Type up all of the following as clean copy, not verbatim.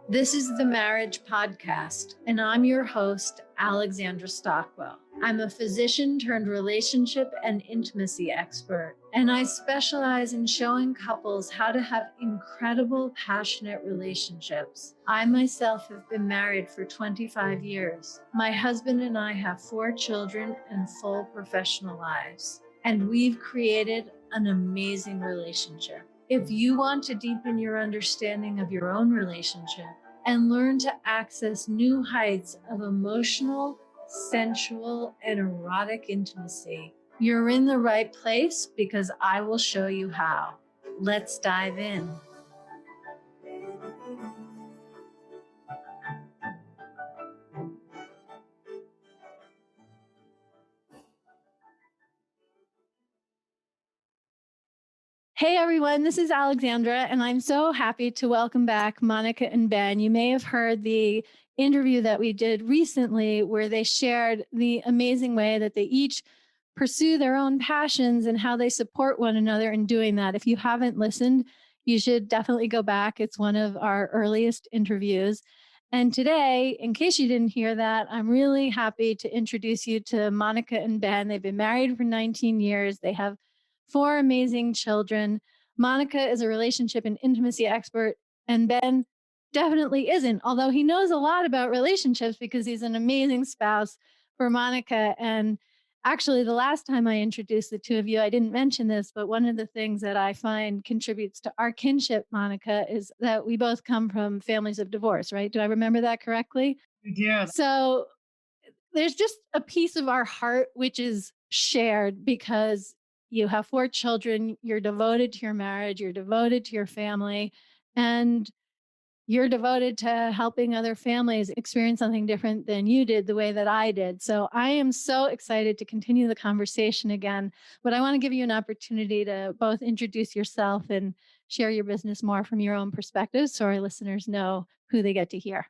This is the Marriage Podcast, and I'm your host, Alexandra Stockwell. I'm a physician turned relationship and intimacy expert, and I specialize in showing couples how to have incredible, passionate relationships. I myself have been married for 25 years. My husband and I have 4 children and full professional lives, and we've created an amazing relationship. If you want to deepen your understanding of your own relationship and learn to access new heights of emotional, sensual, and erotic intimacy, you're in the right place because I will show you how. Let's dive in. Hey everyone, this is Alexandra, and I'm so happy to welcome back Monica and Ben. You may have heard the interview that we did recently where they shared the amazing way that they each pursue their own passions and how they support one another in doing that. If you haven't listened, you should definitely go back. It's one of our earliest interviews. And today, in case you didn't hear that, I'm really happy to introduce you to Monica and Ben. They've been married for 19 years. They have 4 amazing children. Monica is a relationship and intimacy expert, and Ben definitely isn't, although he knows a lot about relationships because he's an amazing spouse for Monica. And actually, the last time I introduced the two of you, I didn't mention this, but one of the things that I find contributes to our kinship, Monica, is that we both come from families of divorce, right? Do I remember that correctly? You do. So there's just a piece of our heart which is shared because you have 4 children, you're devoted to your marriage, you're devoted to your family, and you're devoted to helping other families experience something different than you did the way that I did. So I am so excited to continue the conversation again, but I want to give you an opportunity to both introduce yourself and share your business more from your own perspective so our listeners know who they get to hear.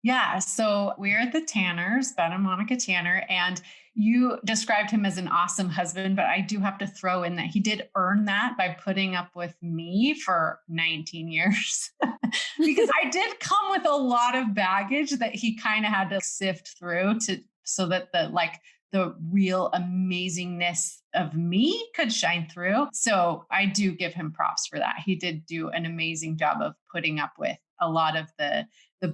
Yeah. So we're the Tanners, Ben and Monica Tanner, and you described him as an awesome husband, but I do have to throw in that he did earn that by putting up with me for 19 years because I did come with a lot of baggage that he kind of had to sift through to so that the real amazingness of me could shine through. So I do give him props for that. He did do an amazing job of putting up with a lot of the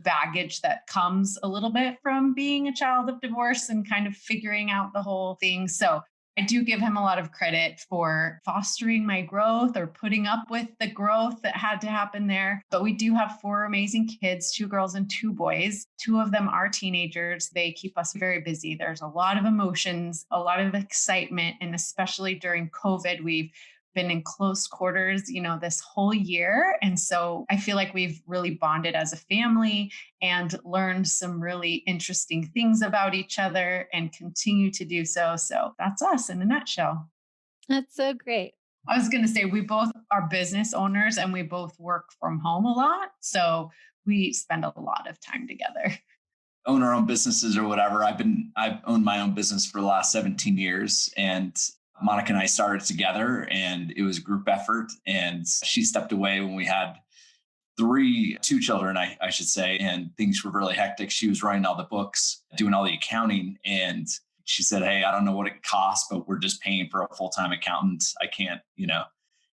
baggage that comes a little bit from being a child of divorce and kind of figuring out the whole thing. So I do give him a lot of credit for fostering my growth or putting up with the growth that had to happen there. But we do have 4 amazing kids, 2 girls and 2 boys. 2 of them are teenagers. They keep us very busy. There's a lot of emotions, a lot of excitement. And especially during COVID, we've been in close quarters, this whole year. And so I feel like we've really bonded as a family and learned some really interesting things about each other and continue to do so. So that's us in a nutshell. That's so great. I was going to say, we both are business owners and we both work from home a lot. So we spend a lot of time together. Own our own businesses or whatever. I've owned my own business for the last 17 years, and Monica and I started together, and it was a group effort, and she stepped away when we had 2 children, I should say, and things were really hectic. She was writing all the books, doing all the accounting, and she said, "Hey, I don't know what it costs, but we're just paying for a full-time accountant. I can't.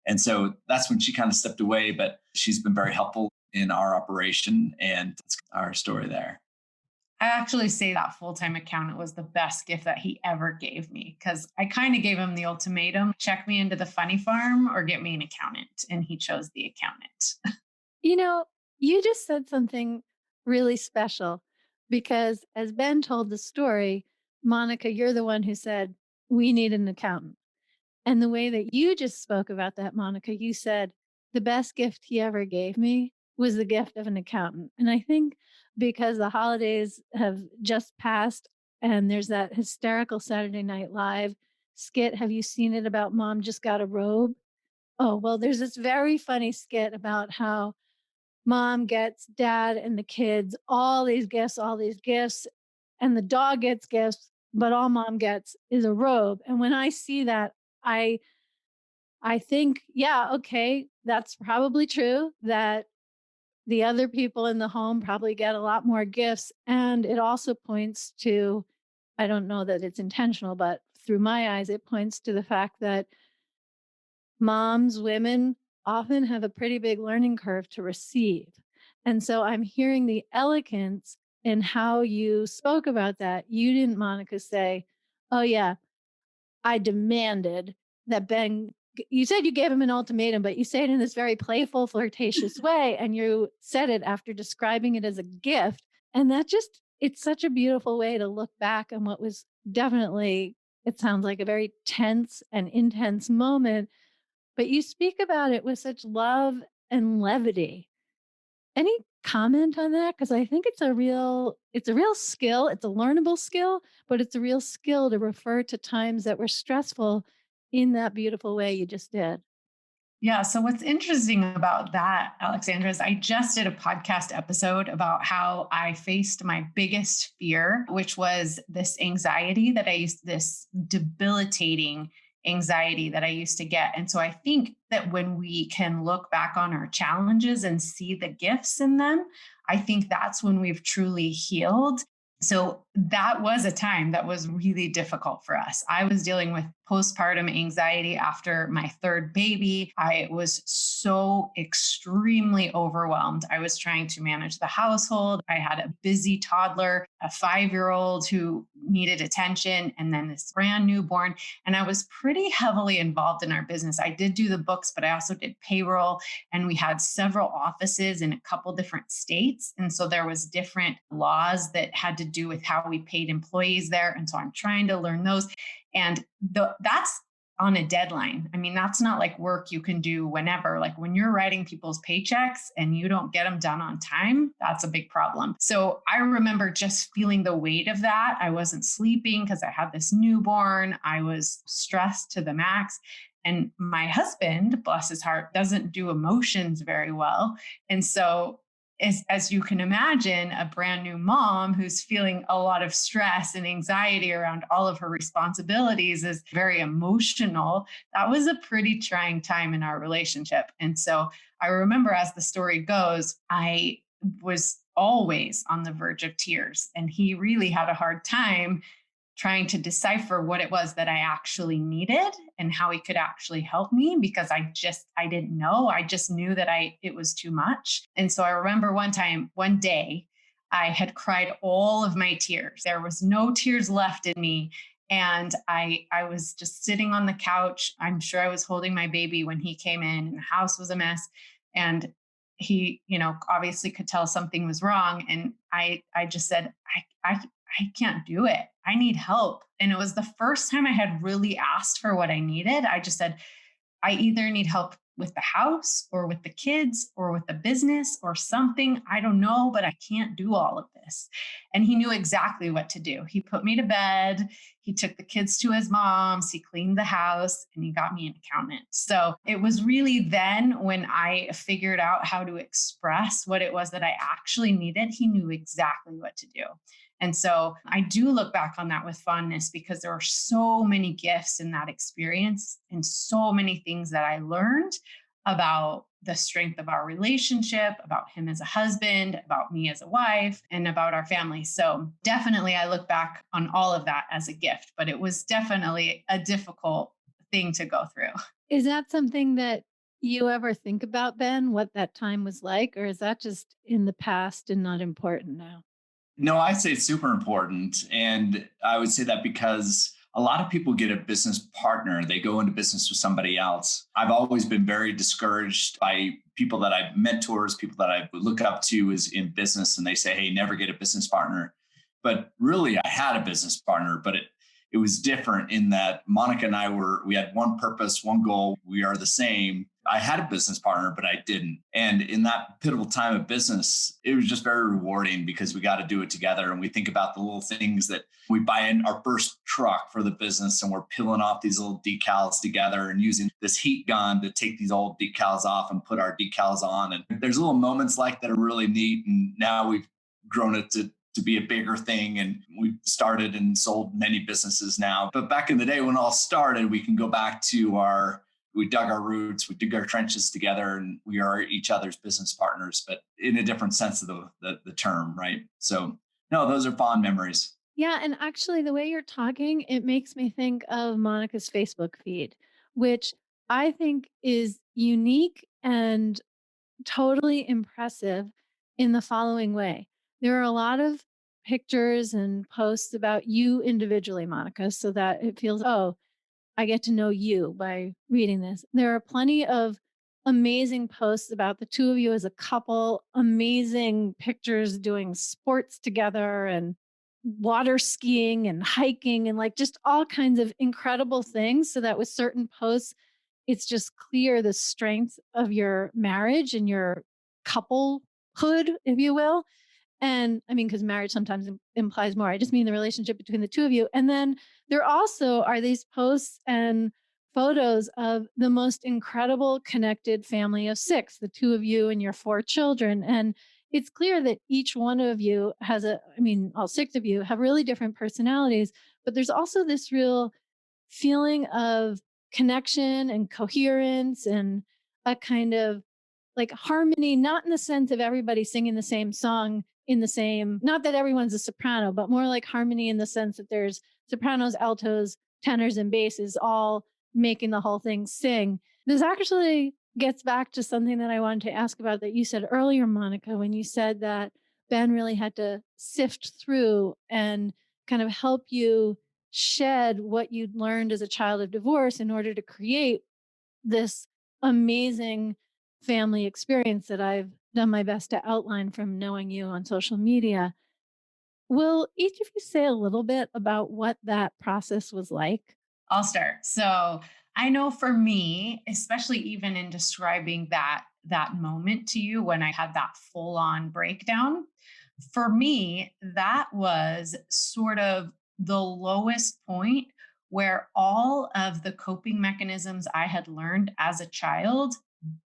And so that's when she kind of stepped away, but she's been very helpful in our operation, and it's our story there. I actually say that full-time accountant was the best gift that he ever gave me because I kind of gave him the ultimatum, check me into the funny farm or get me an accountant. And he chose the accountant. You know, you just said something really special because as Ben told the story, Monica, you're the one who said, we need an accountant. And the way that you just spoke about that, Monica, you said, the best gift he ever gave me was the gift of an accountant. And I think because the holidays have just passed and there's that hysterical Saturday Night Live skit. Have you seen it about mom just got a robe? Oh, well, there's this very funny skit about how mom gets dad and the kids all these gifts, and the dog gets gifts, but all mom gets is a robe. And when I see that, I I think, yeah, okay, that's probably true that the other people in the home probably get a lot more gifts. And it also points to, I don't know that it's intentional, but through my eyes, it points to the fact that moms, women often have a pretty big learning curve to receive. And so I'm hearing the elegance in how you spoke about that. You didn't, Monica, say, oh, yeah, I demanded that Ben, you said you gave him an ultimatum, but you say it in this very playful, flirtatious way. And you said it after describing it as a gift. And that just, it's such a beautiful way to look back on what was definitely, it sounds like a very tense and intense moment, but you speak about it with such love and levity. Any comment on that? Because I think it's a real skill. It's a learnable skill, but it's a real skill to refer to times that were stressful in that beautiful way you just did. Yeah. So, what's interesting about that, Alexandra, is I just did a podcast episode about how I faced my biggest fear, which was this anxiety that I used, this debilitating anxiety that I used to get. And so, I think that when we can look back on our challenges and see the gifts in them, I think that's when we've truly healed. So that was a time that was really difficult for us. I was dealing with postpartum anxiety after my third baby. I was so extremely overwhelmed. I was trying to manage the household. I had a busy toddler, a 5-year-old who needed attention, and then this brand newborn. And I was pretty heavily involved in our business. I did do the books, but I also did payroll, and we had several offices in a couple different states. And so there was different laws that had to do with how we paid employees there. And so I'm trying to learn those. And that's on a deadline. I mean, that's not like work you can do whenever. Like when you're writing people's paychecks and you don't get them done on time, that's a big problem. So I remember just feeling the weight of that. I wasn't sleeping because I had this newborn. I was stressed to the max. And my husband, bless his heart, doesn't do emotions very well. And so as you can imagine, a brand new mom who's feeling a lot of stress and anxiety around all of her responsibilities is very emotional. That was a pretty trying time in our relationship. And so I remember, as the story goes, I was always on the verge of tears, and he really had a hard time trying to decipher what it was that I actually needed and how he could actually help me, because I didn't know. I just knew that it was too much. And so I remember one day, I had cried all of my tears. There was no tears left in me. And I was just sitting on the couch. I'm sure I was holding my baby when he came in, and the house was a mess. And he, obviously could tell something was wrong. And I just said, I can't do it. I need help. And it was the first time I had really asked for what I needed. I just said, I either need help with the house or with the kids or with the business or something. I don't know, but I can't do all of this. And he knew exactly what to do. He put me to bed. He took the kids to his mom's. He cleaned the house, and he got me an accountant. So it was really then when I figured out how to express what it was that I actually needed. He knew exactly what to do. And so I do look back on that with fondness, because there are so many gifts in that experience and so many things that I learned about the strength of our relationship, about him as a husband, about me as a wife, and about our family. So definitely I look back on all of that as a gift, but it was definitely a difficult thing to go through. Is that something that you ever think about, Ben, what that time was like? Or is that just in the past and not important now? No, I'd say it's super important. And I would say that because a lot of people get a business partner, they go into business with somebody else. I've always been very discouraged by people that I've mentors, people that I look up to is in business, and they say, hey, never get a business partner. But really, I had a business partner, but it was different in that Monica and we had one purpose, one goal. We are the same. I had a business partner, but I didn't. And in that pivotal time of business, it was just very rewarding because we got to do it together. And we think about the little things that we buy in our first truck for the business, and we're peeling off these little decals together and using this heat gun to take these old decals off and put our decals on. And there's little moments like that are really neat. And now we've grown it to be a bigger thing. And we've started and sold many businesses now. But back in the day when it all started, we can go back to we dug our roots, we dug our trenches together, and we are each other's business partners, but in a different sense of the term, right? So no, those are fond memories. Yeah, and actually, the way you're talking, it makes me think of Monica's Facebook feed, which I think is unique and totally impressive in the following way. There are a lot of pictures and posts about you individually, Monica, so that it feels, oh, I get to know you by reading this. There are plenty of amazing posts about the two of you as a couple, amazing pictures doing sports together and water skiing and hiking and like just all kinds of incredible things. So that with certain posts, it's just clear the strength of your marriage and your couplehood, if you will. And I mean, because marriage sometimes implies more. I just mean the relationship between the two of you. And then there also are these posts and photos of the most incredible connected family of six, the two of you and your four children. And it's clear that each one of you has I mean, all six of you have really different personalities, but there's also this real feeling of connection and coherence and a kind of like harmony, not in the sense of everybody singing the same song in the same, not that everyone's a soprano, but more like harmony in the sense that there's sopranos, altos, tenors, and basses all making the whole thing sing. This actually gets back to something that I wanted to ask about that you said earlier, Monica, when you said that Ben really had to sift through and kind of help you shed what you'd learned as a child of divorce in order to create this amazing family experience that I've done my best to outline from knowing you on social media. Will each of you say a little bit about what that process was like? I'll start. So I know for me, especially even in describing that moment to you when I had that full on breakdown, for me, that was sort of the lowest point where all of the coping mechanisms I had learned as a child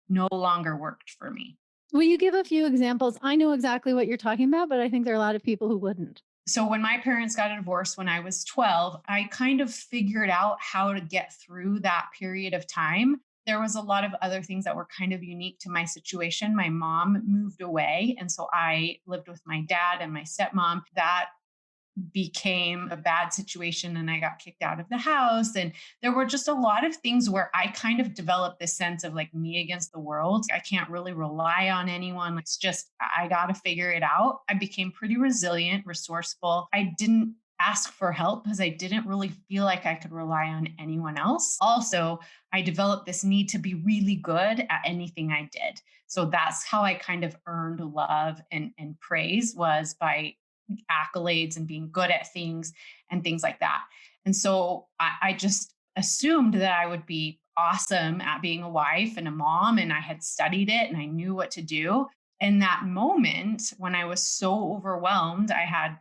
no longer worked for me. Will you give a few examples? I know exactly what you're talking about, but I think there are a lot of people who wouldn't. So when my parents got a divorce when I was 12, I kind of figured out how to get through that period of time. There was a lot of other things that were kind of unique to my situation. My mom moved away, and so I lived with my dad and my stepmom. That became a bad situation and I got kicked out of the house. And there were just a lot of things where I kind of developed this sense of like me against the world. I can't really rely on anyone. It's just, I got to figure it out. I became pretty resilient, resourceful. I didn't ask for help because I didn't really feel like I could rely on anyone else. Also, I developed this need to be really good at anything I did. So that's how I kind of earned love and praise, was by accolades and being good at things and things like that. And so I just assumed that I would be awesome at being a wife and a mom, and I had studied it and I knew what to do. In that moment, when I was so overwhelmed, I had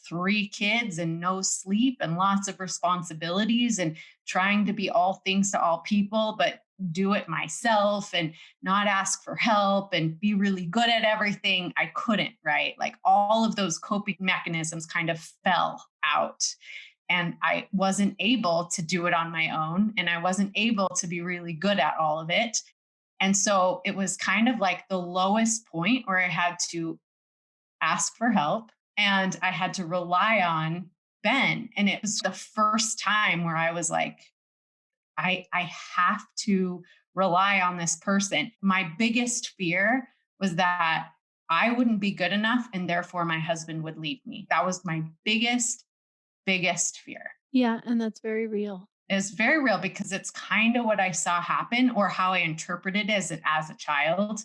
three kids and no sleep and lots of responsibilities and trying to be all things to all people, but do it myself and not ask for help and be really good at everything. I couldn't, right? Like all of those coping mechanisms kind of fell out. And I wasn't able to do it on my own. And I wasn't able to be really good at all of it. And so it was kind of like the lowest point where I had to ask for help and I had to rely on Ben. And it was the first time where I was like, I have to rely on this person. My biggest fear was that I wouldn't be good enough and therefore my husband would leave me. That was my biggest fear. Yeah, and that's very real. It's very real because it's kind of what I saw happen or how I interpreted it as a child.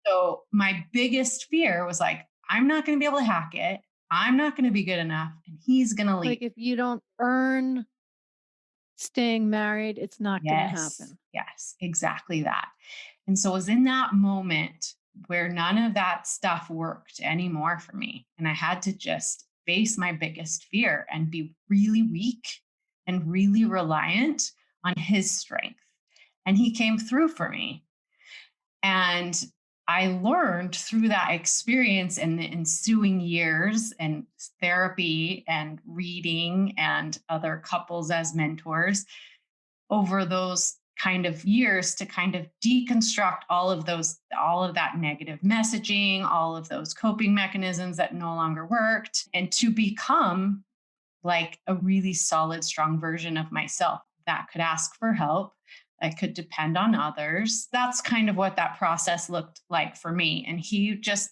So my biggest fear was like, I'm not going to be able to hack it. I'm not going to be good enough and he's going to leave. Like if you don't earn staying married, it's not going to Yes, happen. yes, exactly that. And so it was in that moment where none of that stuff worked anymore for me. And I had to just face my biggest fear and be really weak and really reliant on his strength. And he came through for me. And I learned through that experience and the ensuing years and therapy and reading and other couples as mentors over those kind of years to kind of deconstruct all of that negative messaging, all of those coping mechanisms that no longer worked, and to become like a really solid, strong version of myself that could ask for help. I could depend on others. That's kind of what that process looked like for me. And he just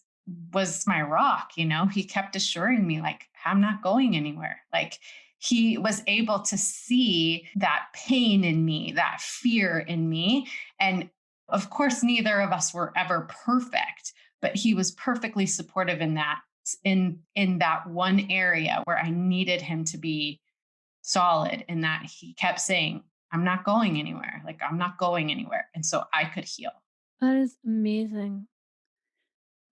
was my rock, he kept assuring me, like, I'm not going anywhere. Like, he was able to see that pain in me, that fear in me. And of course, neither of us were ever perfect, but he was perfectly supportive in that, in that one area where I needed him to be solid, in that he kept saying, I'm not going anywhere. Like, I'm not going anywhere. And so I could heal. That is amazing.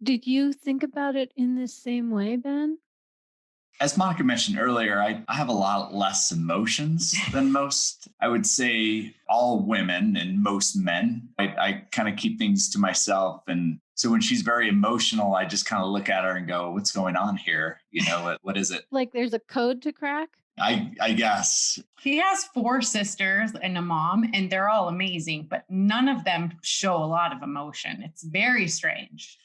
Did you think about it in the same way, Ben? As Monica mentioned earlier, I have a lot less emotions than most. I would say all women and most men. I kind of keep things to myself. And so when she's very emotional, I just kind of look at her and go, what's going on here? What is it? Like there's a code to crack? I guess. He has 4 sisters and a mom, and they're all amazing, but none of them show a lot of emotion. It's very strange.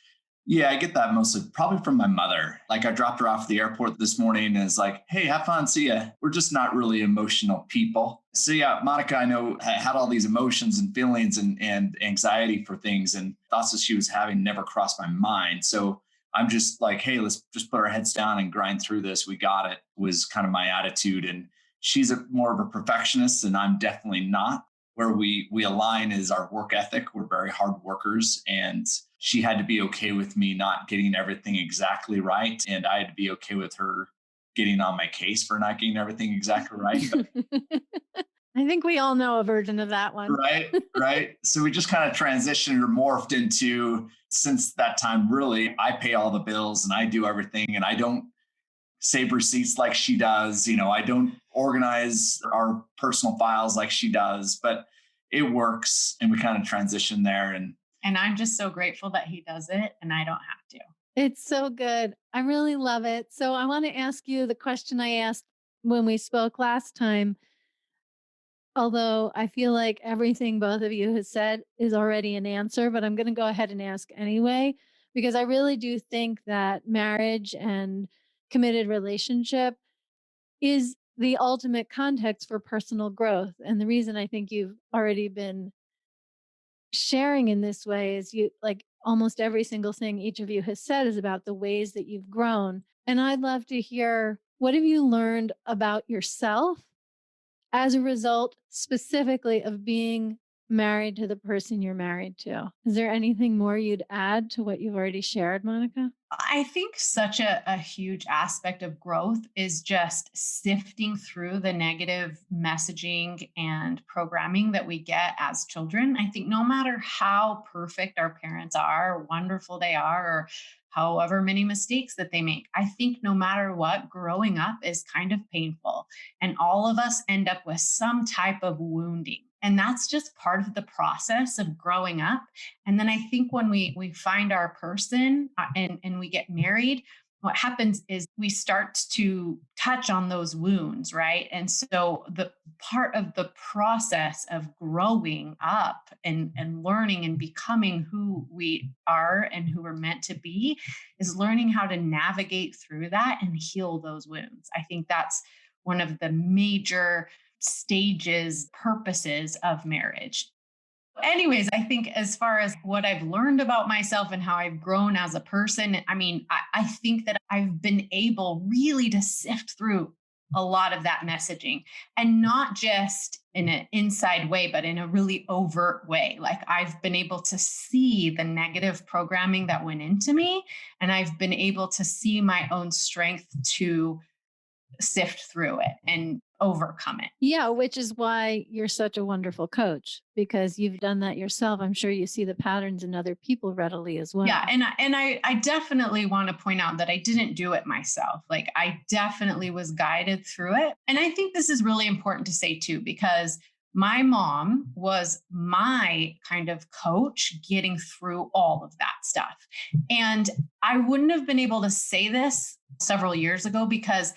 Yeah, I get that mostly probably from my mother. Like, I dropped her off at the airport this morning and it's like, hey, have fun. See ya. We're just not really emotional people. So yeah, Monica, I know, had all these emotions and feelings and anxiety for things, and thoughts that she was having never crossed my mind. So I'm just like, hey, let's just put our heads down and grind through this. We got it, was kind of my attitude. And she's more of a perfectionist, and I'm definitely not. Where we align is our work ethic. We're very hard workers, and she had to be okay with me not getting everything exactly right, and I had to be okay with her getting on my case for not getting everything exactly right. I think we all know a version of that one. Right. So we just kind of transitioned or morphed into, since that time, really, I pay all the bills and I do everything, and I don't save receipts like she does. I don't organize our personal files like she does, but it works, and we kind of transition there. And I'm just so grateful that he does it and I don't have to. It's so good. I really love it. So I want to ask you the question I asked when we spoke last time. Although I feel like everything both of you has said is already an answer, but I'm going to go ahead and ask anyway, because I really do think that marriage and committed relationship is the ultimate context for personal growth. And the reason I think you've already been sharing in this way is you like almost every single thing each of you has said is about the ways that you've grown. And I'd love to hear, what have you learned about yourself as a result specifically of being married to the person you're married to? Is there anything more you'd add to what you've already shared, Monica? I think such a huge aspect of growth is just sifting through the negative messaging and programming that we get as children. I think no matter how perfect our parents are, or wonderful they are, or however many mistakes that they make, I think no matter what, growing up is kind of painful. And all of us end up with some type of wounding. And that's just part of the process of growing up. And then I think when we find our person and we get married, what happens is we start to touch on those wounds, right? And so the part of the process of growing up and learning and becoming who we are and who we're meant to be is learning how to navigate through that and heal those wounds. I think that's one of the major stages, purposes of marriage. Anyways, I think as far as what I've learned about myself and how I've grown as a person, I mean, I think that I've been able really to sift through a lot of that messaging, and not just in an inside way, but in a really overt way. Like, I've been able to see the negative programming that went into me, and I've been able to see my own strength to sift through it and overcome it. Yeah, which is why you're such a wonderful coach, because you've done that yourself. I'm sure you see the patterns in other people readily as well. Yeah, and I definitely want to point out that I didn't do it myself. Like, I definitely was guided through it. And I think this is really important to say too, because my mom was my kind of coach getting through all of that stuff. And I wouldn't have been able to say this several years ago, because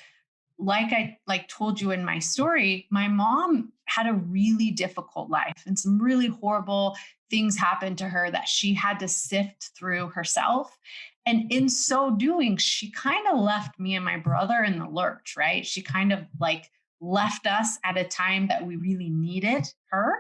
like I told you in my story, my mom had a really difficult life and some really horrible things happened to her that she had to sift through herself. And in so doing, she kind of left me and my brother in the lurch, right? She kind of like left us at a time that we really needed her.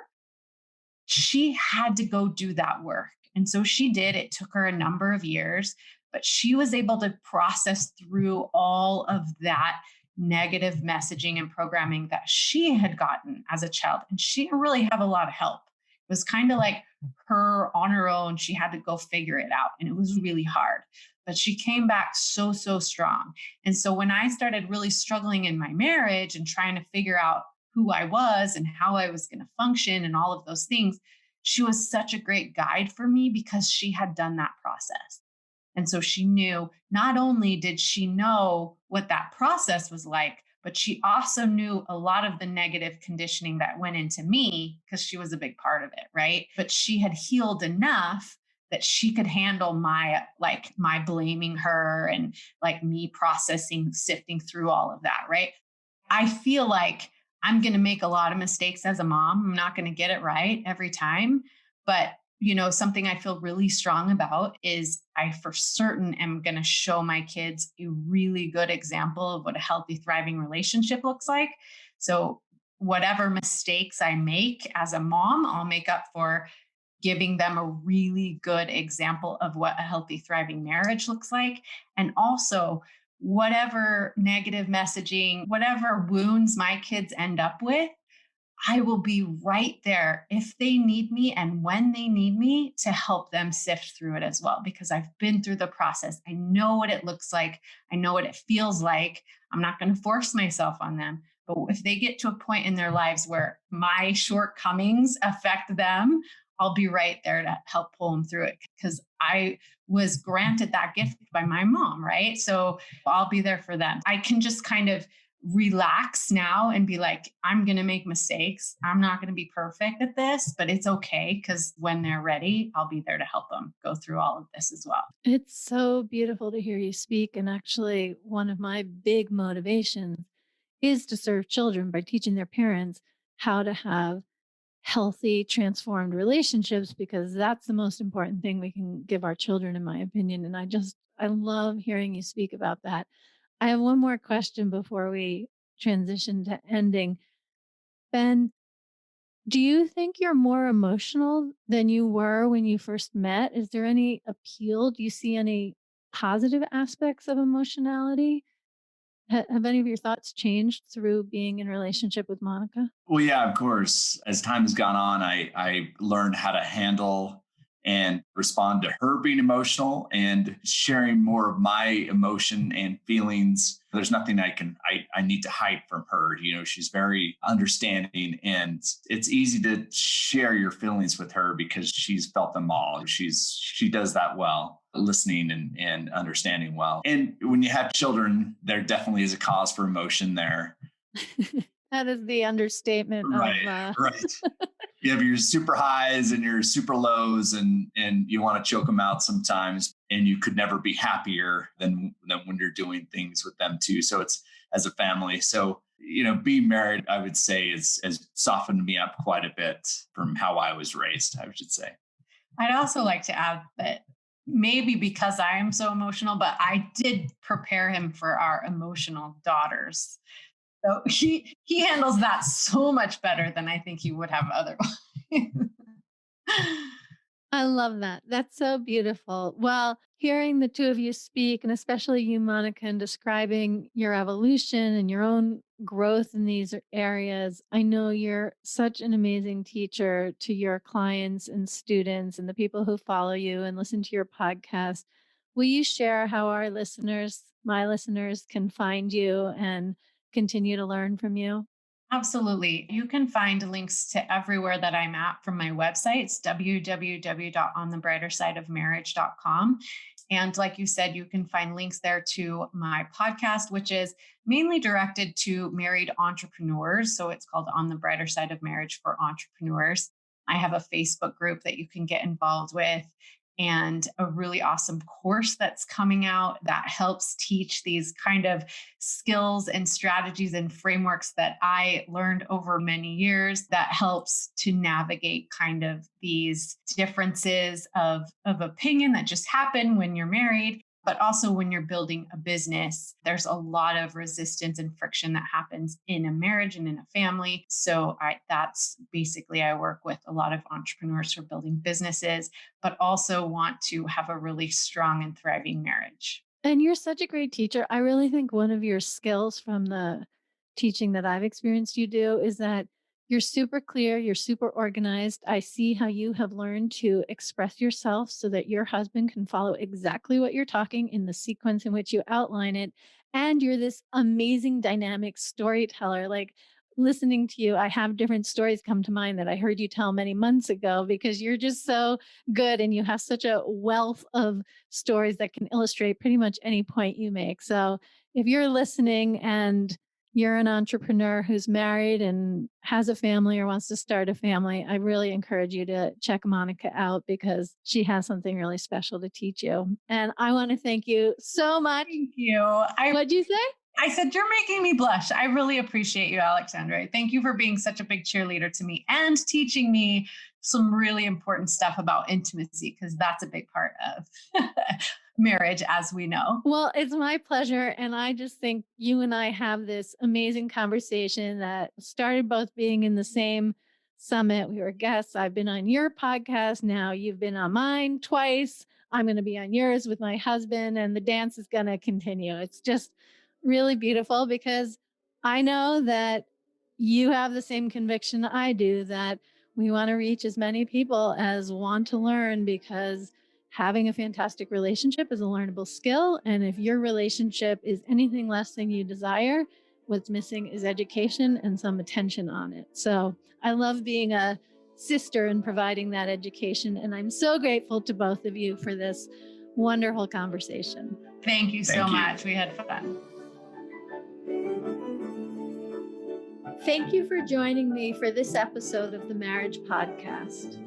She had to go do that work. And so she did. It took her a number of years, but she was able to process through all of that negative messaging and programming that she had gotten as a child. And she didn't really have a lot of help. It was kind of like her on her own. She had to go figure it out. And it was really hard. But she came back so, so strong. And so when I started really struggling in my marriage and trying to figure out who I was and how I was going to function and all of those things, she was such a great guide for me because she had done that process. And so she knew, not only did she know what that process was like, but she also knew a lot of the negative conditioning that went into me because she was a big part of it, right? But she had healed enough that she could handle my blaming her and like me processing, sifting through all of that, right? I feel like I'm going to make a lot of mistakes as a mom. I'm not going to get it right every time. But, something I feel really strong about is I for certain am going to show my kids a really good example of what a healthy, thriving relationship looks like. So, whatever mistakes I make as a mom, I'll make up for giving them a really good example of what a healthy, thriving marriage looks like. And also, whatever negative messaging, whatever wounds my kids end up with, I will be right there if they need me and when they need me to help them sift through it as well, because I've been through the process. I know what it looks like. I know what it feels like. I'm not going to force myself on them. But if they get to a point in their lives where my shortcomings affect them, I'll be right there to help pull them through it because I was granted that gift by my mom, right? So I'll be there for them. I can just kind of relax now and be like, I'm going to make mistakes. I'm not going to be perfect at this, but it's okay because when they're ready, I'll be there to help them go through all of this as well. It's so beautiful to hear you speak. And actually, one of my big motivations is to serve children by teaching their parents how to have healthy, transformed relationships, because that's the most important thing we can give our children, in my opinion. And I love hearing you speak about that. I have one more question before we transition to ending. Ben, do you think you're more emotional than you were when you first met? Is there any appeal? Do you see any positive aspects of emotionality? Have any of your thoughts changed through being in relationship with Monica? Well, yeah, of course. As time has gone on, I learned how to handle and respond to her being emotional and sharing more of my emotion and feelings. There's nothing I need to hide from her. She's very understanding, and it's easy to share your feelings with her because she's felt them all. She does that well, listening and understanding well. And when you have children, there definitely is a cause for emotion there. That is the understatement Right, of right. You have your super highs and your super lows, and you want to choke them out sometimes. And you could never be happier than when you're doing things with them too. So it's as a family. So being married, I would say, has softened me up quite a bit from how I was raised, I should say. I'd also like to add that maybe because I am so emotional, but I did prepare him for our emotional daughters. So he handles that so much better than I think he would have otherwise. I love that. That's so beautiful. Well, hearing the two of you speak, and especially you, Monica, and describing your evolution and your own growth in these areas, I know you're such an amazing teacher to your clients and students and the people who follow you and listen to your podcast. Will you share how our listeners, my listeners, can find you and continue to learn from you? Absolutely. You can find links to everywhere that I'm at from my website. It's www.onthebrightersideofmarriage.com. And like you said, you can find links there to my podcast, which is mainly directed to married entrepreneurs. So it's called On the Brighter Side of Marriage for Entrepreneurs. I have a Facebook group that you can get involved with. and a really awesome course that's coming out that helps teach these kind of skills and strategies and frameworks that I learned over many years that helps to navigate kind of these differences of opinion that just happen when you're married. But also, when you're building a business, there's a lot of resistance and friction that happens in a marriage and in a family. So that's basically, I work with a lot of entrepreneurs who are building businesses, but also want to have a really strong and thriving marriage. And you're such a great teacher. I really think one of your skills from the teaching that I've experienced you do is that you're super clear, you're super organized. I see how you have learned to express yourself so that your husband can follow exactly what you're talking in the sequence in which you outline it. And you're this amazing dynamic storyteller. Like listening to you, I have different stories come to mind that I heard you tell many months ago because you're just so good and you have such a wealth of stories that can illustrate pretty much any point you make. So if you're listening and you're an entrepreneur who's married and has a family or wants to start a family, I really encourage you to check Monica out because she has something really special to teach you. And I want to thank you so much. Thank you. What'd you say? I said, you're making me blush. I really appreciate you, Alexandra. Thank you for being such a big cheerleader to me and teaching me some really important stuff about intimacy, because that's a big part of marriage, as we know. Well, it's my pleasure. And I just think you and I have this amazing conversation that started both being in the same summit. We were guests. I've been on your podcast. Now you've been on mine twice. I'm going to be on yours with my husband, and the dance is going to continue. It's just really beautiful because I know that you have the same conviction I do that we want to reach as many people as want to learn because having a fantastic relationship is a learnable skill. And if your relationship is anything less than you desire, what's missing is education and some attention on it. So I love being a sister and providing that education. And I'm so grateful to both of you for this wonderful conversation. Thank you so Thank you. much. We had fun. Thank you for joining me for this episode of the Marriage Podcast.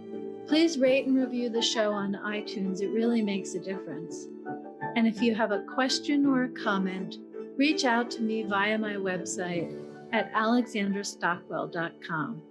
Please rate and review the show on iTunes. It really makes a difference. And if you have a question or a comment, reach out to me via my website at alexandrastockwell.com.